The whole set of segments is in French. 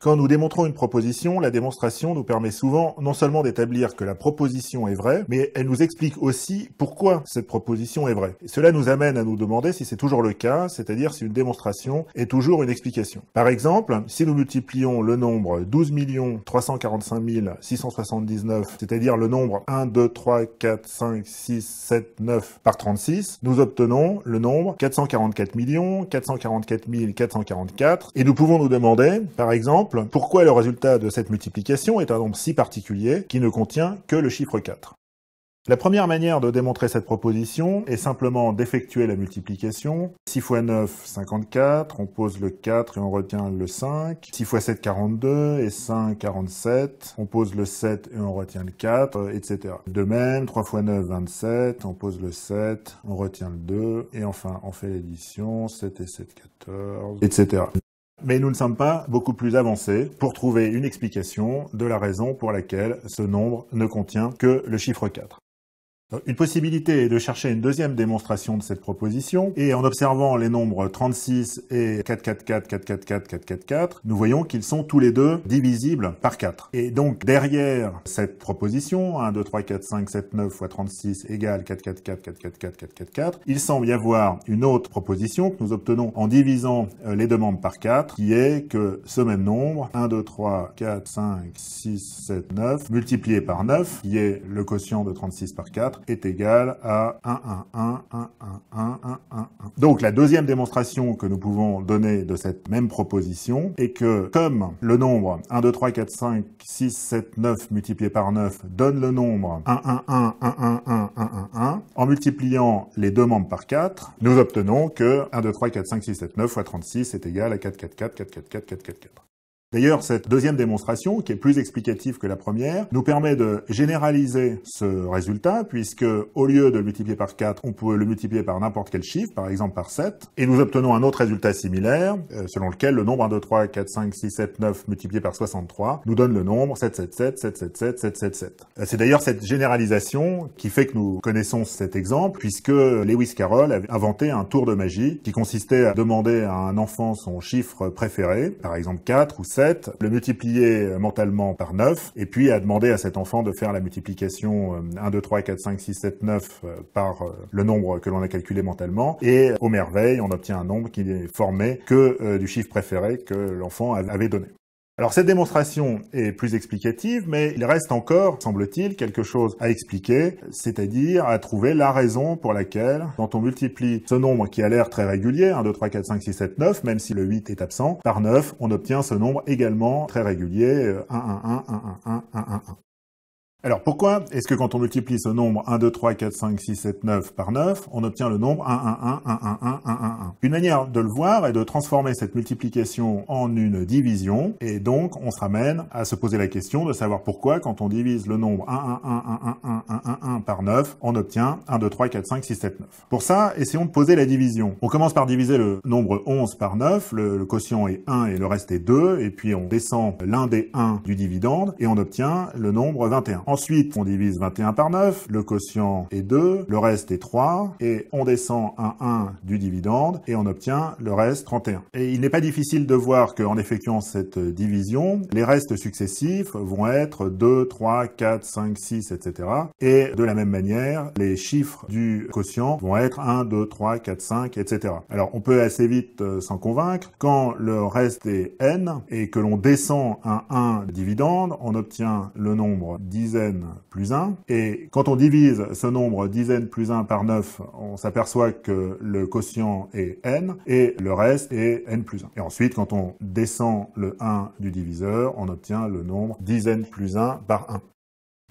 Quand nous démontrons une proposition, la démonstration nous permet souvent non seulement d'établir que la proposition est vraie, mais elle nous explique aussi pourquoi cette proposition est vraie. Et cela nous amène à nous demander si c'est toujours le cas, c'est-à-dire si une démonstration est toujours une explication. Par exemple, si nous multiplions le nombre 12 345 679, c'est-à-dire le nombre 1, 2, 3, 4, 5, 6, 7, 9 par 36, nous obtenons le nombre 444 444 444, et nous pouvons nous demander, par exemple, pourquoi le résultat de cette multiplication est un nombre si particulier qui ne contient que le chiffre 4. La première manière de démontrer cette proposition est simplement d'effectuer la multiplication. 6 fois 9, 54, on pose le 4 et on retient le 5. 6 fois 7, 42 et 5, 47. On pose le 7 et on retient le 4, etc. De même, 3 fois 9, 27, on pose le 7, on retient le 2, et enfin, on fait l'addition, 7 et 7, 14, etc. Mais nous ne sommes pas beaucoup plus avancés pour trouver une explication de la raison pour laquelle ce nombre ne contient que le chiffre 4. Une possibilité est de chercher une deuxième démonstration de cette proposition, et en observant les nombres 36 et 444, 444, 444, nous voyons qu'ils sont tous les deux divisibles par 4. Et donc, derrière cette proposition, 1, 2, 3, 4, 5, 7, 9 fois 36 égale 444, 444, 444, il semble y avoir une autre proposition que nous obtenons en divisant les deux membres par 4, qui est que ce même nombre, 1, 2, 3, 4, 5, 6, 7, 9, multiplié par 9, qui est le quotient de 36 par 4, est égal à 1, 1, 1, 1, 1, 1, 1, 1, 1. Donc la deuxième démonstration que nous pouvons donner de cette même proposition est que comme le nombre 1, 2, 3, 4, 5, 6, 7, 9 multiplié par 9 donne le nombre 1, 1, 1, 1, 1, 1, 1, 1, 1, en multipliant les deux membres par 4, nous obtenons que 1, 2, 3, 4, 5, 6, 7, 9 fois 36 est égal à 4, 4, 4, 4, 4, 4, 4, 4, 4. D'ailleurs, cette deuxième démonstration, qui est plus explicative que la première, nous permet de généraliser ce résultat, puisque au lieu de le multiplier par 4, on peut le multiplier par n'importe quel chiffre, par exemple par 7, et nous obtenons un autre résultat similaire, selon lequel le nombre 1, 2, 3, 4, 5, 6, 7, 9 multiplié par 63 nous donne le nombre 777, 777, 777. C'est d'ailleurs cette généralisation qui fait que nous connaissons cet exemple, puisque Lewis Carroll avait inventé un tour de magie qui consistait à demander à un enfant son chiffre préféré, par exemple 4 ou 7, le multiplier mentalement par 9, et puis à demander à cet enfant de faire la multiplication 1, 2, 3, 4, 5, 6, 7, 9 par le nombre que l'on a calculé mentalement, et aux merveilles, on obtient un nombre qui n'est formé que du chiffre préféré que l'enfant avait donné. Alors cette démonstration est plus explicative, mais il reste encore, semble-t-il, quelque chose à expliquer, c'est-à-dire à trouver la raison pour laquelle, quand on multiplie ce nombre qui a l'air très régulier, 1, 2, 3, 4, 5, 6, 7, 9, même si le 8 est absent, par 9, on obtient ce nombre également très régulier, 1, 1, 1, 1, 1, 1, 1, 1, 1. Alors pourquoi est-ce que quand on multiplie ce nombre 1, 2, 3, 4, 5, 6, 7, 9 par 9, on obtient le nombre 1, 1, 1, 1, 1, 1, 1, 1, 1. Une manière de le voir est de transformer cette multiplication en une division, et donc on se ramène à se poser la question de savoir pourquoi quand on divise le nombre 1, 1, 1, 1, 1, 1, 1, 1, 1 par 9, on obtient 1, 2, 3, 4, 5, 6, 7, 9. Pour ça, essayons de poser la division. On commence par diviser le nombre 11 par 9, le quotient est 1 et le reste est 2, et puis on descend l'un des 1 du dividende, et on obtient le nombre 21. Ensuite, on divise 21 par 9, le quotient est 2, le reste est 3, et on descend un 1 du dividende, et on obtient le reste 31. Et il n'est pas difficile de voir qu'en effectuant cette division, les restes successifs vont être 2, 3, 4, 5, 6, etc. Et de la même manière, les chiffres du quotient vont être 1, 2, 3, 4, 5, etc. Alors on peut assez vite s'en convaincre, quand le reste est n, et que l'on descend un 1 dividende, on obtient le nombre dizaines plus 1, et quand on divise ce nombre dizaines plus 1 par 9, on s'aperçoit que le quotient est n, et le reste est n plus 1. Et ensuite, quand on descend le 1 du diviseur, on obtient le nombre dizaines plus 1 par 1.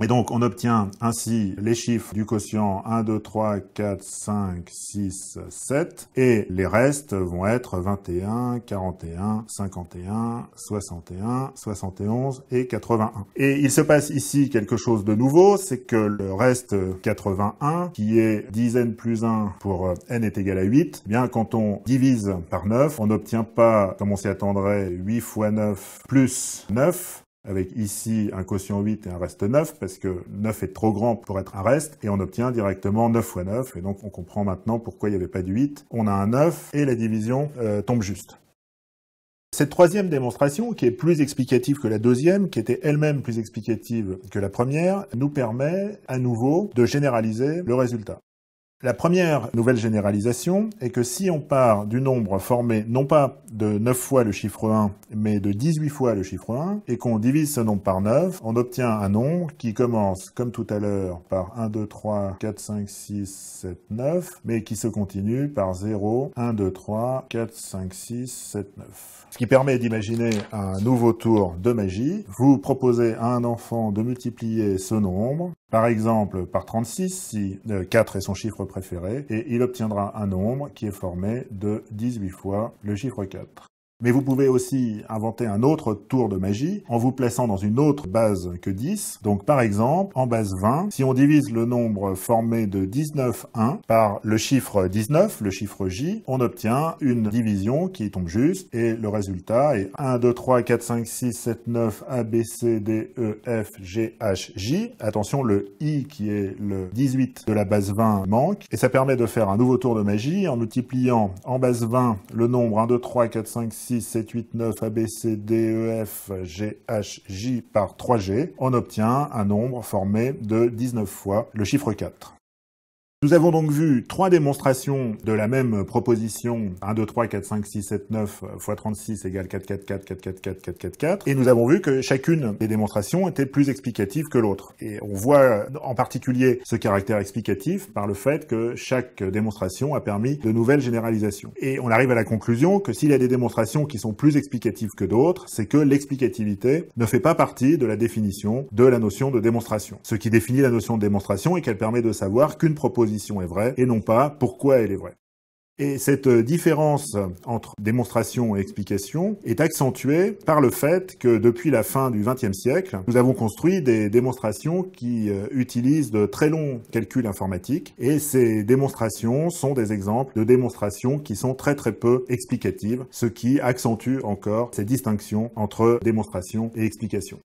Et donc, on obtient ainsi les chiffres du quotient 1, 2, 3, 4, 5, 6, 7, et les restes vont être 21, 41, 51, 61, 71 et 81. Et il se passe ici quelque chose de nouveau, c'est que le reste 81, qui est dizaine plus 1 pour n est égal à 8, eh bien quand on divise par 9, on n'obtient pas, comme on s'y attendrait, 8 fois 9 plus 9, avec ici un quotient 8 et un reste 9, parce que 9 est trop grand pour être un reste, et on obtient directement 9 fois 9, et donc on comprend maintenant pourquoi il n'y avait pas de 8. On a un 9, et la division tombe juste. Cette troisième démonstration, qui est plus explicative que la deuxième, qui était elle-même plus explicative que la première, nous permet à nouveau de généraliser le résultat. La première nouvelle généralisation est que si on part du nombre formé non pas de 9 fois le chiffre 1, mais de 18 fois le chiffre 1, et qu'on divise ce nombre par 9, on obtient un nombre qui commence, comme tout à l'heure, par 1, 2, 3, 4, 5, 6, 7, 9, mais qui se continue par 0, 1, 2, 3, 4, 5, 6, 7, 9. Ce qui permet d'imaginer un nouveau tour de magie. Vous proposez à un enfant de multiplier ce nombre, par exemple par 36, si 4 est son chiffre préféré, et il obtiendra un nombre qui est formé de 18 fois le chiffre 4. Mais vous pouvez aussi inventer un autre tour de magie en vous plaçant dans une autre base que 10. Donc par exemple, en base 20, si on divise le nombre formé de 19, 1 par le chiffre 19, le chiffre J, on obtient une division qui tombe juste et le résultat est 1, 2, 3, 4, 5, 6, 7, 9, A, B, C, D, E, F, G, H, J. Attention, le I qui est le 18 de la base 20 manque et ça permet de faire un nouveau tour de magie en multipliant en base 20 le nombre 1, 2, 3, 4, 5, 6, 7, 8, 9, A, B, C, D, E, F, G, H, J par 3G, on obtient un nombre formé de 19 fois le chiffre 4. Nous avons donc vu 3 démonstrations de la même proposition 1, 2, 3, 4, 5, 6, 7, 9 fois 36 égale 4, 4, 4, 4, 4, 4, 4, 4, 4. Et nous avons vu que chacune des démonstrations était plus explicative que l'autre. Et on voit en particulier ce caractère explicatif par le fait que chaque démonstration a permis de nouvelles généralisations. Et on arrive à la conclusion que s'il y a des démonstrations qui sont plus explicatives que d'autres, c'est que l'explicativité ne fait pas partie de la définition de la notion de démonstration. Ce qui définit la notion de démonstration est qu'elle permet de savoir qu'une proposition est vraie et non pas pourquoi elle est vraie. Et cette différence entre démonstration et explication est accentuée par le fait que depuis la fin du XXe siècle, nous avons construit des démonstrations qui utilisent de très longs calculs informatiques et ces démonstrations sont des exemples de démonstrations qui sont très peu explicatives, ce qui accentue encore ces distinctions entre démonstration et explication.